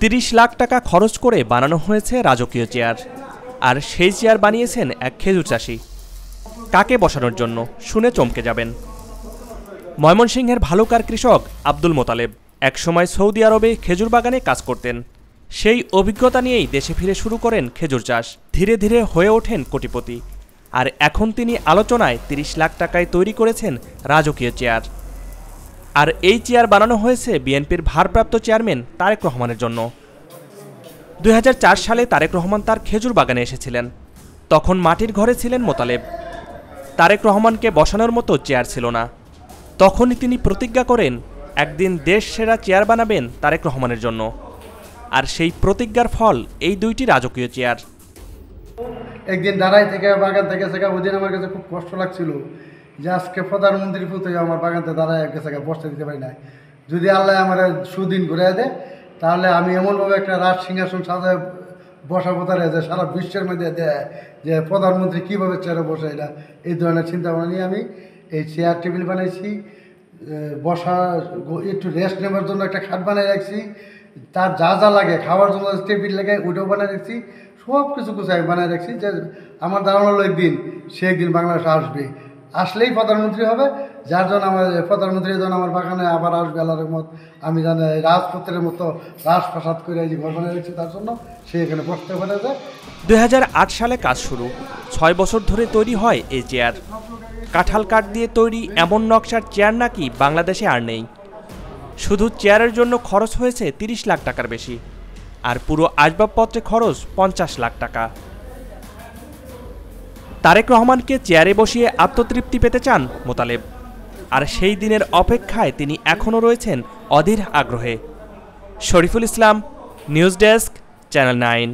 ৩০ লাখ টাকা খরচ করে বানানো হয়েছে রাজকীয় চেয়ার। আর সেই চেয়ার বানিয়েছেন এক খেজুর চাষি। কাকে বসানোর জন্য শুনে চমকে যাবেন। ময়মনসিংহের ভালুকার কৃষক আব্দুল মোতালেব একসময় সৌদি আরবে খেজুর বাগানে কাজ করতেন। সেই অভিজ্ঞতা নিয়েই দেশে ফিরে শুরু করেন খেজুর চাষ। ধীরে ধীরে হয়ে ওঠেন কোটিপতি। আর এখন তিনি আলোচনায় ৩০ লাখ টাকায় তৈরি করেছেন রাজকীয় চেয়ার। আর এই চেয়ার বানানো হয়েছে বিএনপির ভারপ্রাপ্ত চেয়ারম্যান তারেক রহমানের জন্য। ২০০৪ সালে তারেক রহমান তার খেজুর বাগানে এসেছিলেন। তখন মাটির ঘরে ছিলেন মোতালেব। তারেক রহমানকে বসানোর মতো চেয়ার ছিল না। তখনই তিনি প্রতিজ্ঞা করেন একদিন দেশ সেরা চেয়ার বানাবেন তারেক রহমানের জন্য। আর সেই প্রতিজ্ঞার ফল এই দুইটি রাজকীয় চেয়ার। একদিন দাঁড়াই থেকে বাগান থেকে ওই দিন আমার কাছে খুব কষ্ট লাগছিল যে আজকে প্রধানমন্ত্রী পুত্র আমার বাগানতে দাঁড়ায় গেছে বসতে দিতে পারি না। যদি আল্লাহ আমার সুদিন ঘুরে দেয় তাহলে আমি এমনভাবে একটা রাজ সিংহাসন সাজায় বসাবো তারা যে সারা বিশ্বের মধ্যে দেয় যে প্রধানমন্ত্রী কীভাবে চেয়ারে বসে। এটা এই ধরনের চিন্তাভাবনা নিয়ে আমি এই চেয়ার টেবিল বানাইছি। বসা একটু রেস্ট নেওয়ার জন্য একটা খাট বানিয়ে রাখছি। তার যা যা লাগে খাওয়ার জন্য টেবিল লাগে ওইটাও বানিয়ে রাখছি। সব কিছু আমি বানিয়ে রাখছি যে আমার ধারণা হলো একদিন সে একদিন বাংলাদেশে আসবে, আসলেই প্রধানমন্ত্রী হবে। যার জন্য আমার প্রধানমন্ত্রী যেন আমার বাগানে আবার আসবে আল্লাহর মত। আমি জানি রাজপথের মতো রাজপ্রাসাদ করে এই যে ঘর বানিয়ে রাখছি তার জন্য সে এখানে বসতে পারে। ২০০৮ সালে কাজ শুরু। ৬ বছর ধরে তৈরি হয় এই চেয়ার। কাঁঠাল কাঠ দিয়ে তৈরি এমন নকশার চেয়ার নাকি বাংলাদেশে আর নেই। শুধু চেয়ারের জন্য খরচ হয়েছে ৩০ লাখ টাকার বেশি। আর পুরো আসবাবপত্রে খরচ ৫০ লাখ টাকা। তারেক রহমানকে চেয়ারে বসিয়ে আত্মতৃপ্তি পেতে চান মোতালেব। আর সেই দিনের অপেক্ষায় তিনি এখনও রয়েছেন অধীর আগ্রহে। Shariful Islam, news desk, channel 9।